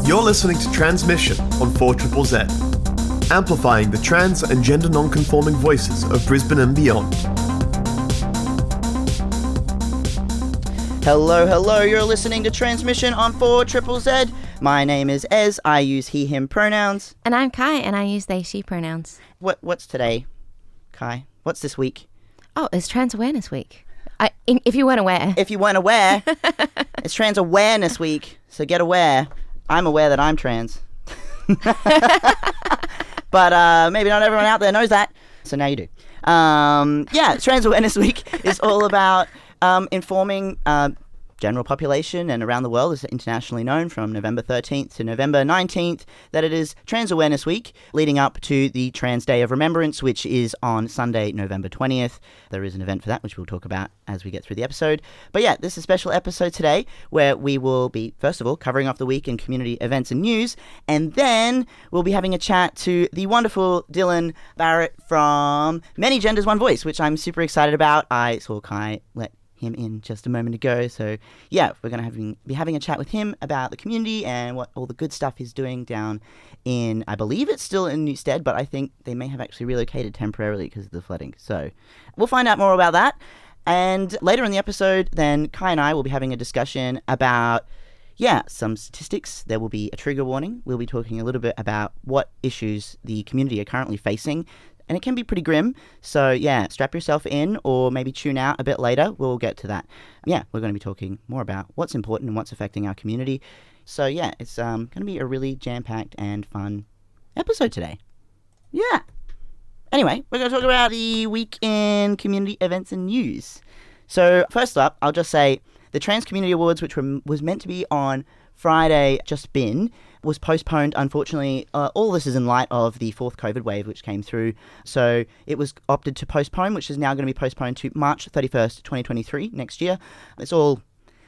You're listening to Tranzmission on 4ZZZ, amplifying the trans and gender non-conforming voices of Brisbane and beyond. Hello, you're listening to Tranzmission on 4ZZZ. My name is Ez, I use he, him pronouns. And I'm Cai, and I use they, she pronouns. What's today, Cai? What's this week? Oh, it's Trans Awareness Week. If you weren't aware. If you weren't aware, it's Trans Awareness Week, so get aware. I'm aware that I'm trans. But maybe not everyone out there knows that, so now you do. Trans Awareness Week is all about informing general population and around the world. Is internationally known from November 13th to November 19th that it is Trans Awareness Week, leading up to the Trans Day of Remembrance, which is on Sunday, November 20th. There is an event for that, which we'll talk about as we get through the episode. But yeah, this is a special episode today where we will be, first of all, covering off the week in community events and news, and then we'll be having a chat to the wonderful Dylan Barret from Many Genders, One Voice, which I'm super excited about. I saw Cai let him in just a moment ago, so yeah, we're going to be having a chat with him about the community and what all the good stuff he's doing down in, I believe it's still in Newstead, but I think they may have actually relocated temporarily because of the flooding, so we'll find out more about that. And later in the episode, then Cai and I will be having a discussion about some statistics. There will be a trigger warning. We'll be talking a little bit about what issues the community are currently facing, and it can be pretty grim. So yeah, strap yourself in or maybe tune out a bit later. We'll get to that. Yeah, we're going to be talking more about what's important and what's affecting our community. So yeah, it's going to be a really jam-packed and fun episode today. Yeah. Anyway, we're going to talk about the week in community events and news. So first up, I'll just say the Trans Community Awards, which was meant to be on Friday, just been, was postponed, unfortunately. All this is in light of the fourth COVID wave which came through. So it was opted to postpone, which is now going to be postponed to March 31st, 2023, next year. It's all...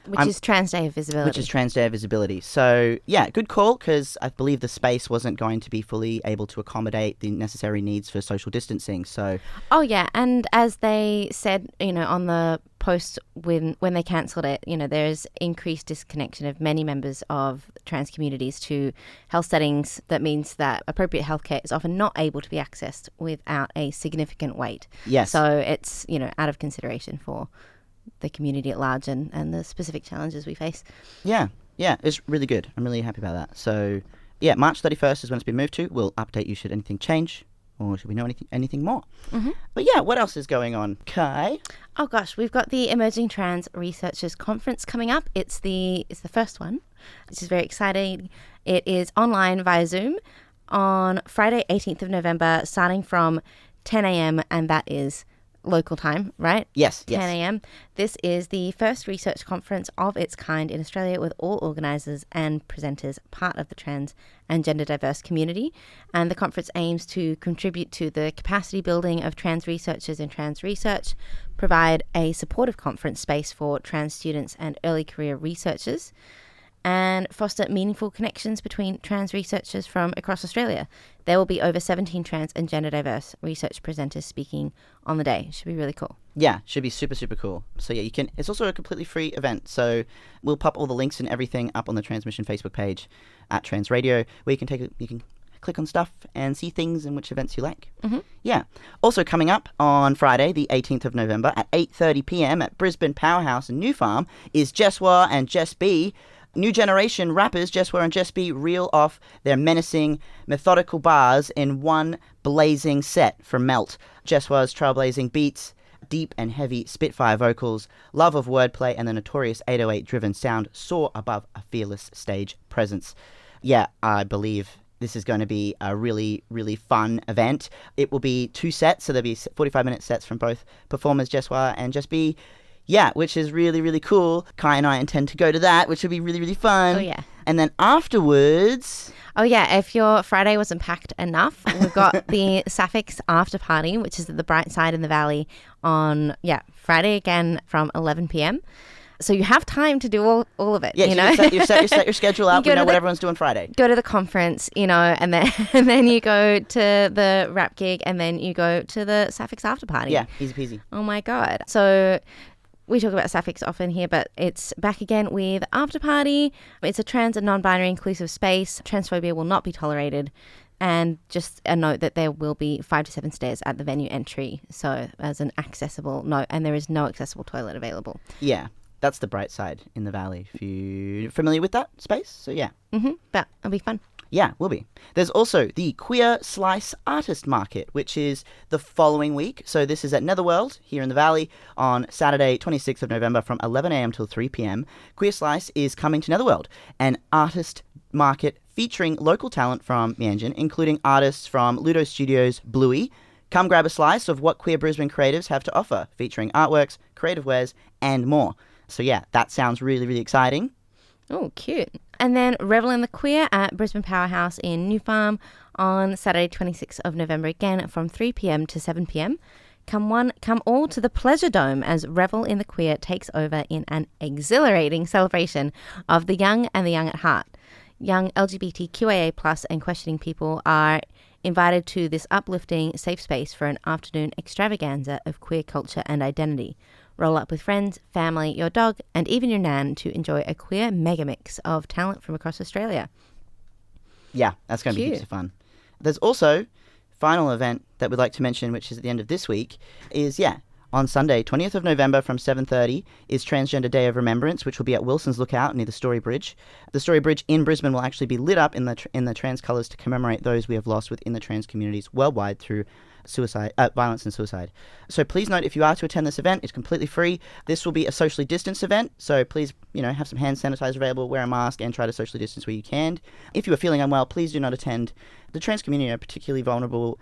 Which is Trans Day of Visibility. So, yeah, good call, because I believe the space wasn't going to be fully able to accommodate the necessary needs for social distancing. So, oh, yeah, and as they said, on the post when they cancelled it, there's increased disconnection of many members of trans communities to health settings. That means that appropriate healthcare is often not able to be accessed without a significant wait. Yes. So it's, out of consideration for the community at large and the specific challenges we face. Yeah, it's really good. I'm really happy about that. So, yeah, March 31st is when it's been moved to. We'll update you should anything change or should we know anything more. Mm-hmm. But yeah, what else is going on, Cai? Oh gosh, we've got the Emerging Trans Researchers Conference coming up. It's the first one, which is very exciting. It is online via Zoom on Friday, 18th of November, starting from 10 a.m. and that is local time, right? Yes. 10 a.m. This is the first research conference of its kind in Australia, with all organisers and presenters part of the trans and gender diverse community. And the conference aims to contribute to the capacity building of trans researchers in trans research, provide a supportive conference space for trans students and early career researchers, and foster meaningful connections between trans researchers from across Australia. There will be over 17 trans and gender diverse research presenters speaking on the day. Should be really cool. Yeah, should be super, super cool. So yeah, it's also a completely free event. So we'll pop all the links and everything up on the Tranzmission Facebook page at Trans Radio, where you can click on stuff and see things and which events you like. Mm-hmm. Yeah. Also coming up on Friday, the 18th of November at 8:30 p.m. at Brisbane Powerhouse in New Farm is Jeswa and Jess B. New generation rappers Jeswa and Jess B reel off their menacing, methodical bars in one blazing set from Melt. Jeswa's trailblazing beats, deep and heavy Spitfire vocals, love of wordplay, and the notorious 808-driven sound soar above a fearless stage presence. Yeah, I believe this is going to be a really, really fun event. It will be 2 sets, so there'll be 45-minute sets from both performers, Jeswa and Jess B. Yeah, which is really, really cool. Cai and I intend to go to that, which will be really, really fun. Oh, yeah. And then afterwards... Oh, yeah, if your Friday wasn't packed enough, we've got the Sapphics After Party, which is at the Bright Side in the Valley on, Friday again from 11 p.m. So you have time to do all of it. Yeah, you so know, you set your schedule up. You know what everyone's doing Friday. Go to the conference, you know, and then you go to the rap gig, and then you go to the Sapphics after party. Yeah, easy peasy. Oh my God. So we talk about Sapphics often here, but it's back again with After Party. It's a trans and non-binary inclusive space. Transphobia will not be tolerated. And just a note that there will be 5 to 7 stairs at the venue entry. So as an accessible note, and there is no accessible toilet available. Yeah, that's the bright side in the Valley. If you're familiar with that space, so yeah. But it'll be fun. Yeah, will be. There's also the Queer Slice Artist Market, which is the following week. So this is at Netherworld here in the Valley on Saturday, 26th of November from 11 a.m. till 3 p.m. Queer Slice is coming to Netherworld, an artist market featuring local talent from Meanjin, including artists from Ludo Studios' Bluey. Come grab a slice of what queer Brisbane creatives have to offer, featuring artworks, creative wares, and more. So yeah, that sounds really, really exciting. Oh, cute. And then Revel in the Queer at Brisbane Powerhouse in New Farm on Saturday, 26th of November, again from 3 p.m. to 7 p.m. Come all to the Pleasure Dome as Revel in the Queer takes over in an exhilarating celebration of the young and the young at heart. Young LGBTQIA+ and questioning people are invited to this uplifting, safe space for an afternoon extravaganza of queer culture and identity. Roll up with friends, family, your dog, and even your nan to enjoy a queer mega mix of talent from across Australia. Yeah, that's going to be heaps of fun. There's also final event that we'd like to mention, which is at the end of this week, is, on Sunday, 20th of November from 7:30 is Transgender Day of Remembrance, which will be at Wilson's Lookout near the Story Bridge. The Story Bridge in Brisbane will actually be lit up in the trans colours to commemorate those we have lost within the trans communities worldwide through violence and suicide. So please note, if you are to attend this event, it's completely free. This will be a socially distanced event, so please, have some hand sanitizer available, wear a mask, and try to socially distance where you can. If you are feeling unwell, please do not attend. The trans community are particularly vulnerable.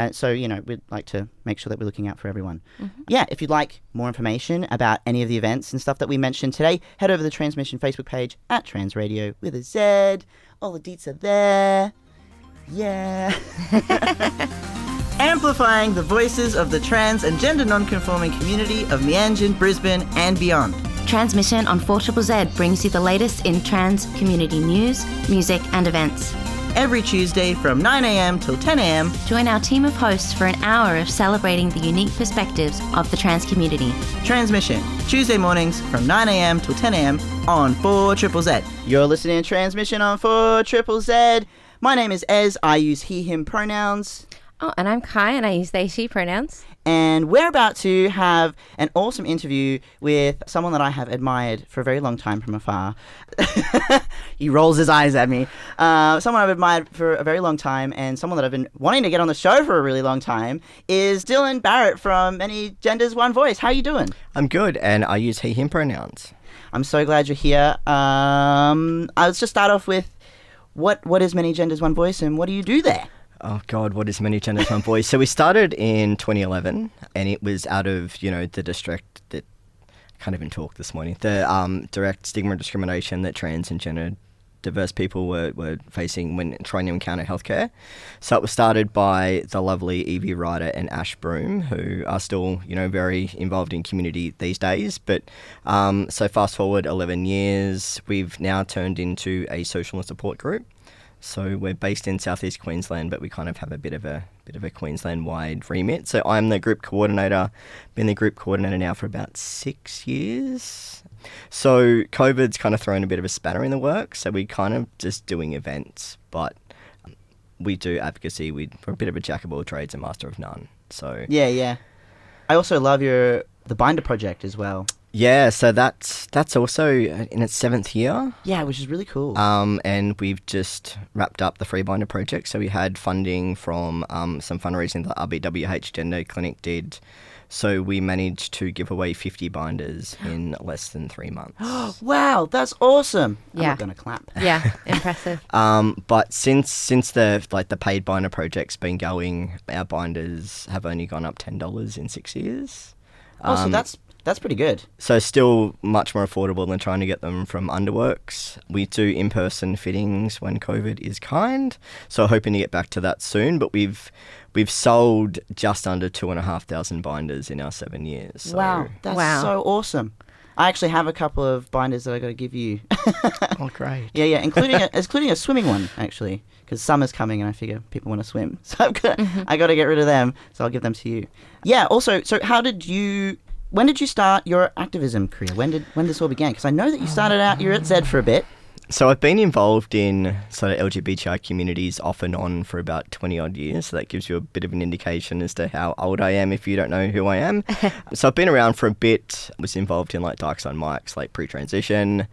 And so, we'd like to make sure that we're looking out for everyone. Yeah, if you'd like more information about any of the events and stuff that we mentioned today, head over to the Tranzmission Facebook page at Trans Radio with a Z. All the deets are there. Yeah. Amplifying the voices of the trans and gender non-conforming community of Meanjin, Brisbane and beyond. Transmission on 4ZZZ brings you the latest in trans community news, music and events. Every Tuesday from 9 a.m. till 10 a.m. Join our team of hosts for an hour of celebrating the unique perspectives of the trans community. Transmission, Tuesday mornings from 9 a.m. till 10 a.m. on 4ZZZ. You're listening to Transmission on 4ZZZ. My name is Ez. I use he, him pronouns. Oh, and I'm Cai, and I use they, she pronouns. And we're about to have an awesome interview with someone that I have admired for a very long time from afar. He rolls his eyes at me. Someone I've admired for a very long time, and someone that I've been wanting to get on the show for a really long time is Dylan Barret from Many Genders, One Voice. How are you doing? I'm good, and I use he, him pronouns. I'm so glad you're here. Let's just start off with what is Many Genders, One Voice, and what do you do there? Oh, God, what is Many Genders, One Voice? So we started in 2011, and it was out of, the district that... I can't even talk this morning. The direct stigma and discrimination that trans and gender diverse people were facing when trying to encounter healthcare. So it was started by the lovely Evie Ryder and Ash Broom, who are still, very involved in community these days. But so fast forward 11 years, we've now turned into a social and support group. So we're based in southeast Queensland, but we kind of have a bit of a Queensland-wide remit. So I'm the group coordinator. Been the group coordinator now for about 6 years. So COVID's kind of thrown a bit of a spanner in the works. So we're kind of just doing events, but we do advocacy. We're a bit of a jack of all trades and master of none. So yeah. I also love the Binder project as well. Yeah, so that's also in its 7th year. Yeah, which is really cool. And we've just wrapped up the Free Binder project. So we had funding from some fundraising that RBWH Gender Clinic did. So we managed to give away 50 binders in less than 3 months. Wow, that's awesome. Yeah. I'm not going to clap. Yeah, impressive. But since the paid binder project's been going, our binders have only gone up $10 in 6 years. So that's pretty good. So still much more affordable than trying to get them from Underworks. We do in-person fittings when COVID is kind. So hoping to get back to that soon. But we've sold just under 2,500 binders in our 7 years. So. Wow, that's so awesome. I actually have a couple of binders that I got to give you. Oh, great. Yeah, including a swimming one, actually, because summer's coming and I figure people want to swim. So I got to get rid of them, so I'll give them to you. Yeah, also, so when did you start your activism career? When this all began? Because I know that you started out, you were at Z for a bit. So I've been involved in sort of LGBTI communities off and on for about 20 odd years. So that gives you a bit of an indication as to how old I am if you don't know who I am. So I've been around for a bit, was involved in like Dark Side Mics, like pre-transition.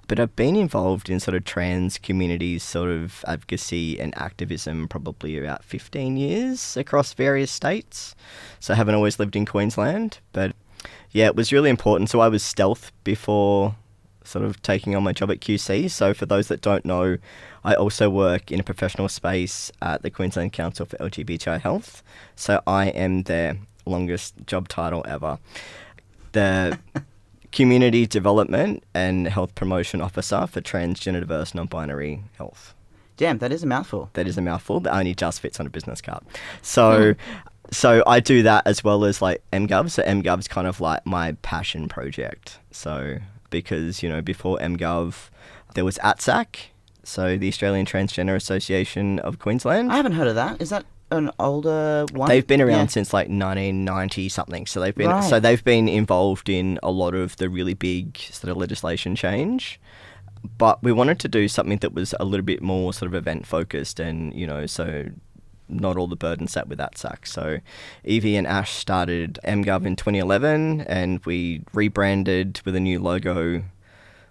But I've been involved in sort of trans communities, sort of advocacy and activism probably about 15 years across various states. So I haven't always lived in Queensland, but yeah, it was really important. So I was stealth before sort of taking on my job at QC. So for those that don't know, I also work in a professional space at the Queensland Council for LGBTI Health. So I am their longest job title ever. The Community Development and Health Promotion Officer for Transgender, Diverse, Non-Binary Health. Damn, that is a mouthful. That is a mouthful that only just fits on a business card. So I do that as well as like MGOV. So MGOV is kind of like my passion project. So because, you know, before MGOV, there was ATSAC, so the Australian Transgender Association of Queensland. I haven't heard of that. Is that an older one? They've been around since like 1990 something. So they've been involved in a lot of the really big sort of legislation change. But we wanted to do something that was a little bit more sort of event focused, and, you know, so not all the burden sat with ATSAC. So Evie and Ash started MGOV in 2011, and we rebranded with a new logo.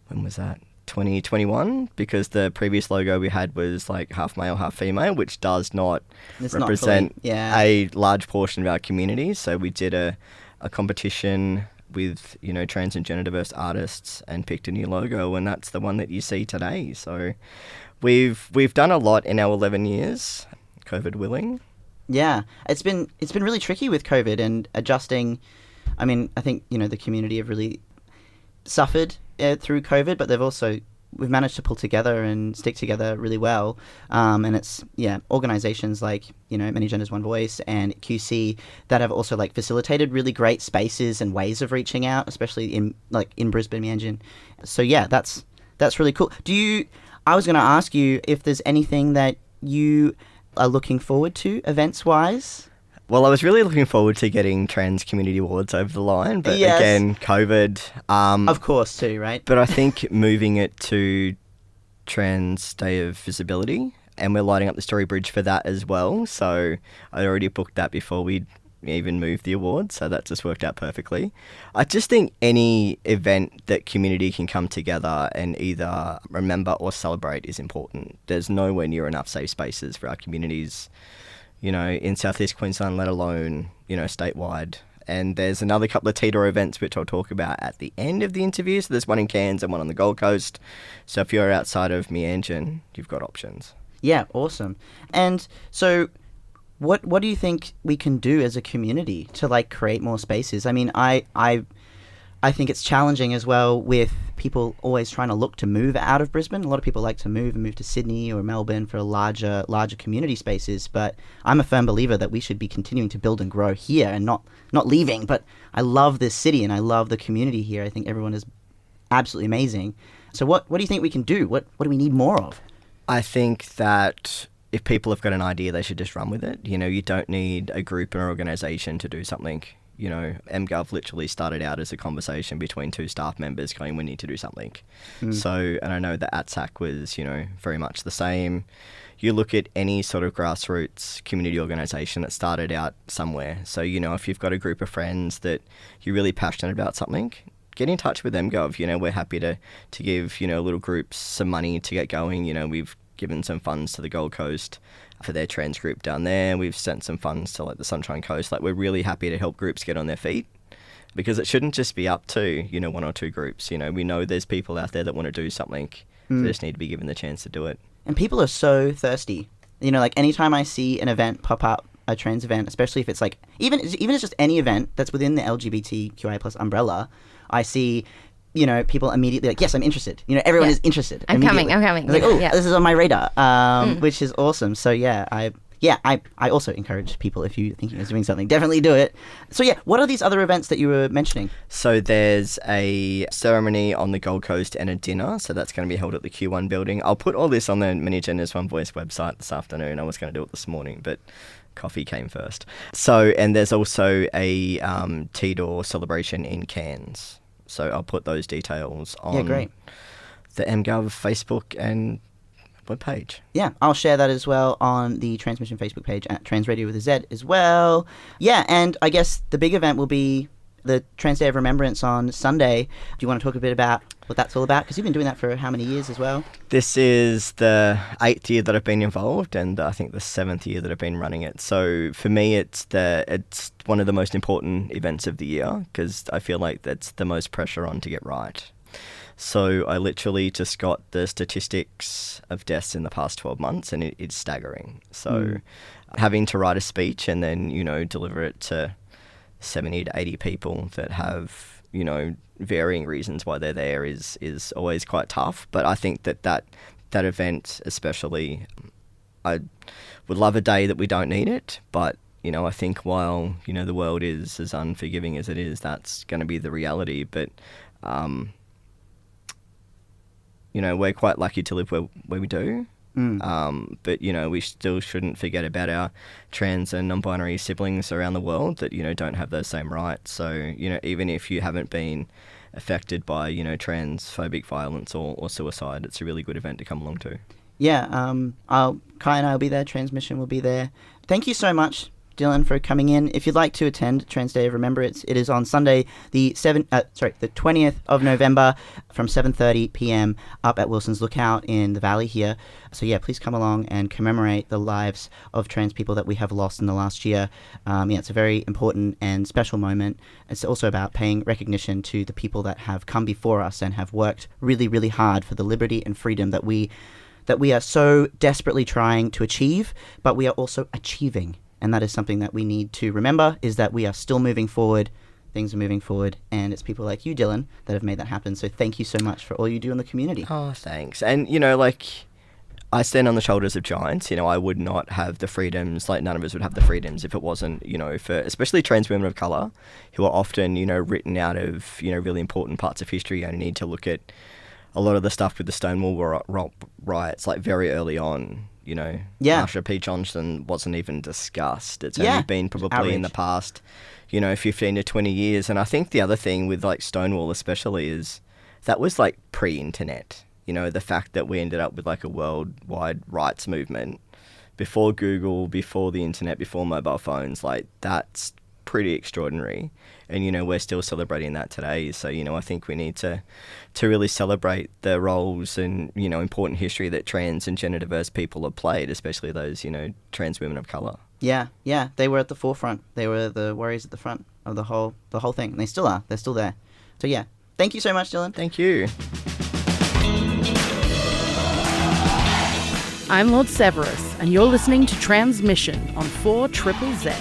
When was that? 2021, because the previous logo we had was like half male, half female, which does not represent a large portion of our community. So we did a competition with, you know, trans and gender diverse artists and picked a new logo, and that's the one that you see today. So we've done a lot in our 11 years, COVID willing. Yeah, it's been really tricky with COVID and adjusting. I mean, I think, you know, the community have really suffered through COVID, but we've managed to pull together and stick together really well. And it's, organizations like, you know, Many Genders, One Voice and QC that have also like facilitated really great spaces and ways of reaching out, especially in Brisbane, Mianjin. So yeah, that's really cool. I was going to ask you if there's anything that you are looking forward to events-wise? Well, I was really looking forward to getting Trans Community Awards over the line, but again, COVID. Of course, too, right? But I think moving it to Trans Day of Visibility, and we're lighting up the Story Bridge for that as well. So I already booked that before we even moved the awards, so that just worked out perfectly. I just think any event that community can come together and either remember or celebrate is important. There's nowhere near enough safe spaces for our communities, you know, in Southeast Queensland, let alone, you know, statewide. And there's another couple of Teeter events which I'll talk about at the end of the interview. So there's one in Cairns and one on the Gold Coast. So if you're outside of Mianjin, you've got options. Yeah, awesome. And so what do you think we can do as a community to like create more spaces? I mean, I think it's challenging as well with people always trying to look to move out of Brisbane. A lot of people like to move to Sydney or Melbourne for larger community spaces, but I'm a firm believer that we should be continuing to build and grow here and not leaving. But I love this city and I love the community here. I think everyone is absolutely amazing. So what do you think we can do? What do we need more of? I think that if people have got an idea, they should just run with it. You know, you don't need a group or organisation to do something. You know, MGOV literally started out as a conversation between two staff members going, we need to do something. So, and I know that ATSAC was, you know, very much the same. You look at any sort of grassroots community organisation that started out somewhere. So, you know, if you've got a group of friends that you're really passionate about something, get in touch with MGOV. You know, we're happy to give, you know, little groups some money to get going. You know, we've given some funds to the Gold Coast for their trans group down there. We've sent some funds to like the Sunshine Coast. Like, we're really happy to help groups get on their feet, because it shouldn't just be up to, you know, one or two groups. You know, we know there's people out there that want to do something. They just need to be given the chance to do it. And people are so thirsty. You know, like anytime I see an event pop up, a trans event, especially if it's like, even if it's just any event that's within the LGBTQI+ umbrella, I see, you know, people immediately like, yes, I'm interested. You know, everyone is interested. I'm coming. It's like, oh, this is on my radar, which is awesome. So yeah, yeah, I also encourage people, if you're thinking of doing something, definitely do it. So yeah, what are these other events that you were mentioning? So there's a ceremony on the Gold Coast and a dinner. So that's going to be held at the Q1 building. I'll put all this on the Many Genders One Voice website this afternoon. I was going to do it this morning, but coffee came first. So, and there's also a Tea-Door celebration in Cairns. So I'll put those details on great. the MGOV Facebook and webpage. Yeah, I'll share that as well on the Tranzmission Facebook page at Trans Radio with a Z as well. Yeah, and I guess the big event will be the Trans Day of Remembrance on Sunday. Do you want to talk a bit about what that's all about? Because you've been doing that for how many years as well? This is the 8th year that I've been involved, and I think the 7th year that I've been running it. So for me, it's one of the most important events of the year, because I feel like that's the most pressure on to get right. So I literally just got the statistics of deaths in the past 12 months, and it's staggering. So having to write a speech and then, deliver it to 70 to 80 people that have, varying reasons why they're there is always quite tough. But I think that event especially, I would love a day that we don't need it. But, I think while, the world is as unforgiving as it is, that's going to be the reality. But, we're quite lucky to live where we do. But, we still shouldn't forget about our trans and non-binary siblings around the world that, don't have those same rights. So, even if you haven't been affected by, transphobic violence or suicide, it's a really good event to come along to. Yeah, Kai and I will be there. Tranzmission will be there. Thank you so much, Dylan, for coming in. If you'd like to attend Trans Day of Remembrance, it is on Sunday, the 20th of November from 7:30 p.m. up at Wilson's Lookout in the Valley here. So yeah, please come along and commemorate the lives of trans people that we have lost in the last year. It's a very important and special moment. It's also about paying recognition to the people that have come before us and have worked really, really hard for the liberty and freedom that we are so desperately trying to achieve, but we are also achieving. And that is something that we need to remember, is that we are still moving forward, things are moving forward, and it's people like you, Dylan, that have made that happen. So thank you so much for all you do in the community. Oh, thanks. And, I stand on the shoulders of giants. I would not have the freedoms, like none of us would have the freedoms if it wasn't, for especially trans women of colour, who are often, written out of, really important parts of history. You only need to look at a lot of the stuff with the Stonewall riots, like very early on. Marsha P. Johnson wasn't even discussed. It's only been probably in the past, 15 to 20 years. And I think the other thing with Stonewall especially is that was pre-internet. The fact that we ended up with a worldwide rights movement before Google, before the internet, before mobile phones, that's pretty extraordinary. And, we're still celebrating that today. So, I think we need to really celebrate the roles and, important history that trans and gender diverse people have played, especially those, trans women of colour. Yeah. They were at the forefront. They were the warriors at the front of the whole thing. And they still are. They're still there. So, yeah. Thank you so much, Dylan. Thank you. I'm Lord Severus, and you're listening to Tranzmission on 4ZZZ.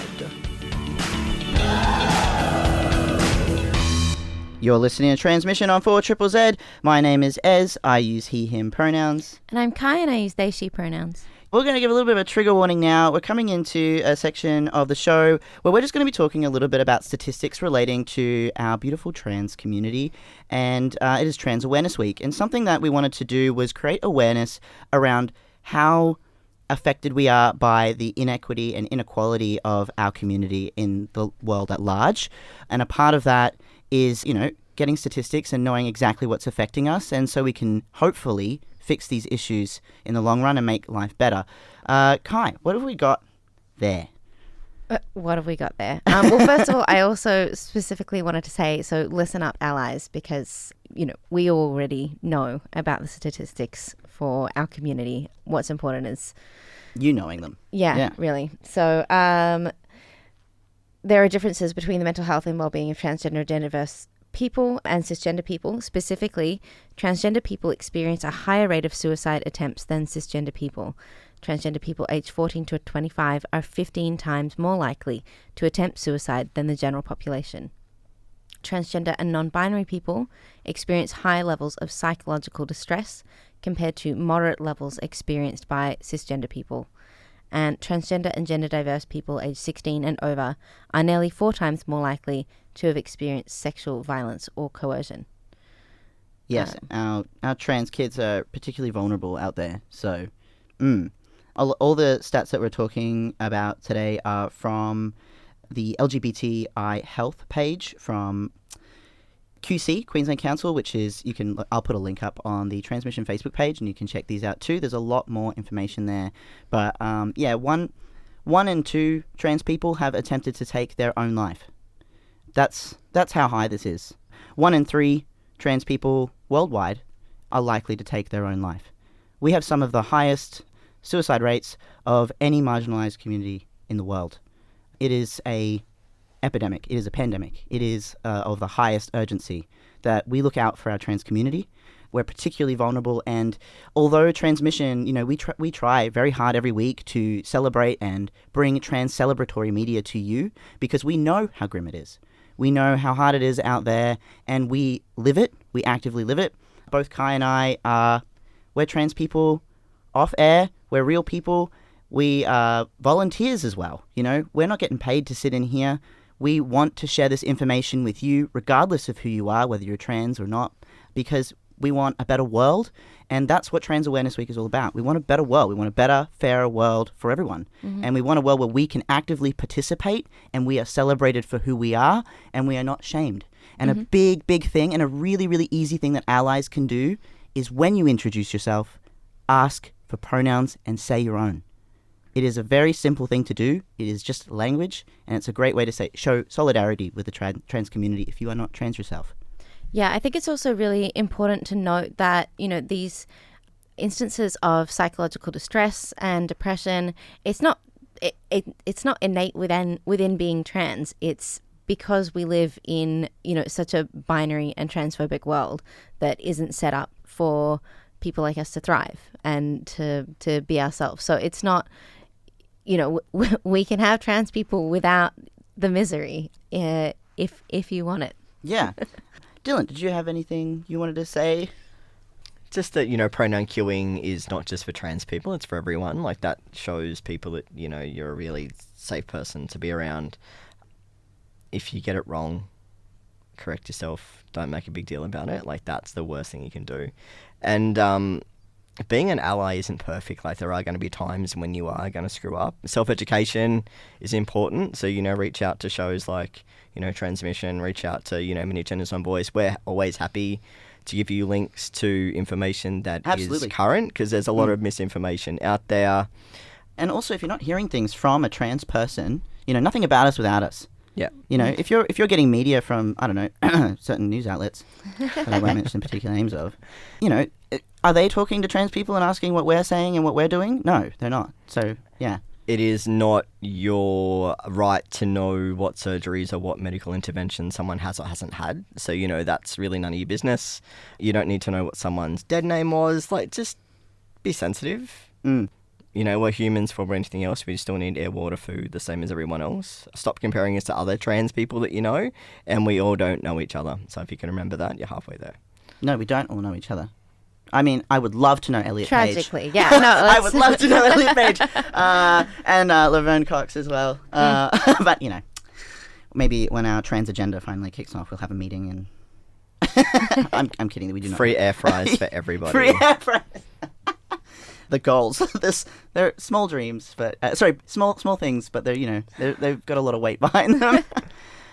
You're listening to Tranzmission on 4ZZZ. My name is Ez. I use he, him pronouns. And I'm Kai, and I use they, she pronouns. We're going to give a little bit of a trigger warning now. We're coming into a section of the show where we're just going to be talking a little bit about statistics relating to our beautiful trans community. And it is Trans Awareness Week. And something that we wanted to do was create awareness around how affected we are by the inequity and inequality of our community in the world at large. And a part of that is, getting statistics and knowing exactly what's affecting us. And so we can hopefully fix these issues in the long run and make life better. Kai, what have we got there? What have we got there? Well, first of all, I also specifically wanted to say, so listen up, allies, because, we already know about the statistics for our community. What's important is you knowing them. Yeah. Really. So there are differences between the mental health and well-being of transgender and gender-diverse people and cisgender people. Specifically, transgender people experience a higher rate of suicide attempts than cisgender people. Transgender people aged 14 to 25 are 15 times more likely to attempt suicide than the general population. Transgender and non-binary people experience higher levels of psychological distress compared to moderate levels experienced by cisgender people. and transgender and gender diverse people aged 16 and over are nearly 4 times more likely to have experienced sexual violence or coercion. Yes, our trans kids are particularly vulnerable out there. So, all the stats that we're talking about today are from the LGBTI health page from QC, Queensland Council, which is, I'll put a link up on the Tranzmission Facebook page and you can check these out too. There's a lot more information there. But one in 2 trans people have attempted to take their own life. That's how high this is. 1 in 3 trans people worldwide are likely to take their own life. We have some of the highest suicide rates of any marginalized community in the world. It is a epidemic. It is a pandemic. It is of the highest urgency that we look out for our trans community. We're particularly vulnerable, and although Tranzmission, we try very hard every week to celebrate and bring trans celebratory media to you because we know how grim it is. We know how hard it is out there, and we live it. We actively live it. Both Cai and I we're trans people off air. We're real people. We are volunteers as well. We're not getting paid to sit in here. We want to share this information with you, regardless of who you are, whether you're trans or not, because we want a better world, and that's what Trans Awareness Week is all about. We want a better world. We want a better, fairer world for everyone. Mm-hmm. And we want a world where we can actively participate, and we are celebrated for who we are, and we are not shamed. And a big, big thing, and a really, really easy thing that allies can do is when you introduce yourself, ask for pronouns and say your own. It is a very simple thing to do. It is just language, and it's a great way to show solidarity with the trans community if you are not trans yourself. Yeah, I think it's also really important to note that, these instances of psychological distress and depression, it's not innate within being trans. It's because we live in, such a binary and transphobic world that isn't set up for people like us to thrive and to be ourselves. So it's not, we can have trans people without the misery if you want it. Yeah. Dylan, did you have anything you wanted to say? Just that, pronoun queuing is not just for trans people, it's for everyone. Like, that shows people that, you're a really safe person to be around. If you get it wrong, correct yourself. Don't make a big deal about it. Like, that's the worst thing you can do. And being an ally isn't perfect. Like, there are going to be times when you are going to screw up. Self-education is important. So, reach out to shows like, Tranzmission, reach out to, Many Genders One Voice. We're always happy to give you links to information that is current, because there's a lot of misinformation out there. And also, if you're not hearing things from a trans person, nothing about us without us. Yeah. If you're getting media from, I don't know, certain news outlets that I won't mention particular names of, are they talking to trans people and asking what we're saying and what we're doing? No, they're not. So, yeah. It is not your right to know what surgeries or what medical intervention someone has or hasn't had. So, that's really none of your business. You don't need to know what someone's dead name was. Like, just be sensitive. We're humans for anything else. We still need air, water, food, the same as everyone else. Stop comparing us to other trans people that you know, and we all don't know each other. So if you can remember that, you're halfway there. No, we don't all know each other. I mean, I would love to know Elliot Page. Tragically, yeah. No, I would love to know Elliot Page. And Laverne Cox as well. But, maybe when our trans agenda finally kicks off, we'll have a meeting and... I'm kidding. We do not. Free air fries for everybody. Free air fries. The goals. They're small dreams, but... small things, but they've got a lot of weight behind them.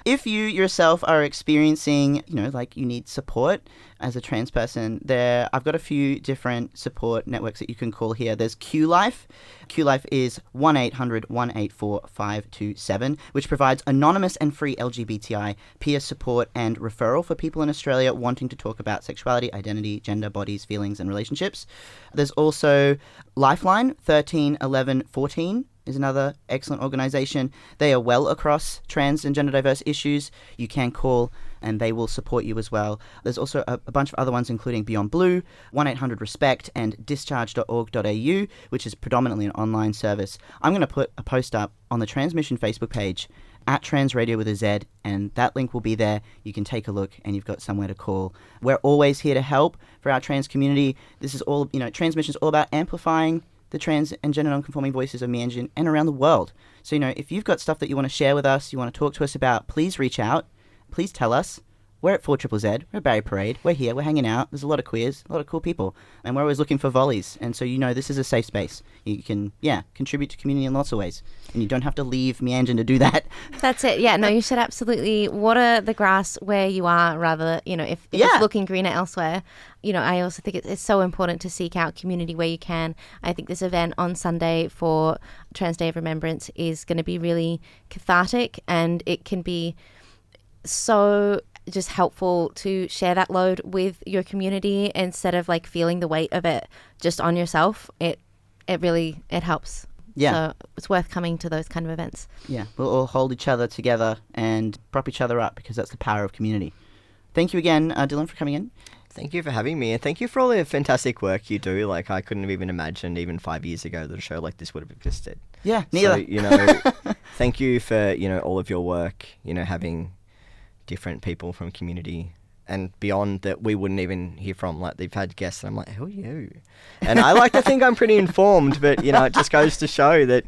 If you yourself are experiencing, you need support as a trans person, I've got a few different support networks that you can call here. There's Q-Life. Q-Life is 1-800-184-527, which provides anonymous and free LGBTI peer support and referral for people in Australia wanting to talk about sexuality, identity, gender, bodies, feelings, and relationships. There's also Lifeline, 13 11 14. Is another excellent organisation. They are well across trans and gender diverse issues. You can call and they will support you as well. There's also a bunch of other ones, including Beyond Blue, 1-800-RESPECT, and discharge.org.au, which is predominantly an online service. I'm going to put a post up on the Tranzmission Facebook page at Trans Radio with a Z, and that link will be there. You can take a look and you've got somewhere to call. We're always here to help for our trans community. This is all, Tranzmission is all about amplifying the trans and gender non-conforming voices of Meanjin and around the world. So, if you've got stuff that you want to share with us, you want to talk to us about, please reach out. Please tell us. We're at 4ZZZ, we're at Barret Parade, we're here, we're hanging out, there's a lot of queers, a lot of cool people, and we're always looking for volleys, and so this is a safe space. You can, contribute to community in lots of ways, and you don't have to leave Meanjin to do that. That's it, yeah, no, you should absolutely water the grass where you are, rather, if it's looking greener elsewhere. I also think it's so important to seek out community where you can. I think this event on Sunday for Trans Day of Remembrance is going to be really cathartic, and it can be so just helpful to share that load with your community instead of feeling the weight of it just on yourself. It really helps. Yeah. So it's worth coming to those kind of events. Yeah, we'll all hold each other together and prop each other up, because that's the power of community. Thank you again, Dylan, for coming in. Thank you for having me, and thank you for all the fantastic work you do. I couldn't have even imagined even 5 years ago that a show like this would have existed. Yeah, neither. So, thank you for, all of your work, having different people from community and beyond that we wouldn't even hear from. They've had guests and I'm like, who are you? And I like to think I'm pretty informed, but, it just goes to show that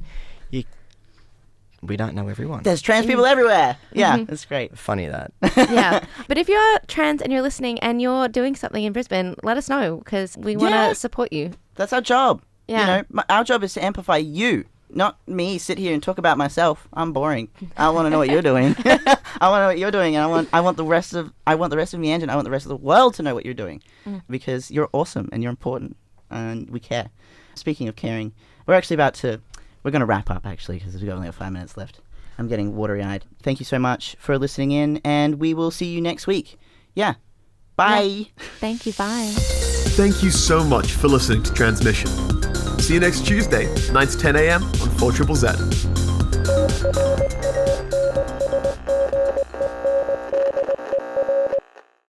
we don't know everyone. There's trans people everywhere. Yeah, that's great. Funny that. Yeah. But if you're trans and you're listening and you're doing something in Brisbane, let us know, because we want to support you. That's our job. Yeah. Our job is to amplify you. Not me sit here and talk about myself. I'm boring. I want to know what you're doing. I want to know what you're doing, and I want the rest of Meanjin. I want the rest of the world to know what you're doing, because you're awesome and you're important, and we care. Speaking of caring, we're going to wrap up actually, because we've only got 5 minutes left. I'm getting watery-eyed. Thank you so much for listening in, and we will see you next week. Yeah. Bye. Yeah. Thank you. Bye. Thank you so much for listening to Tranzmission. See you next Tuesday, 9 to 10 a.m. on 4ZZZ.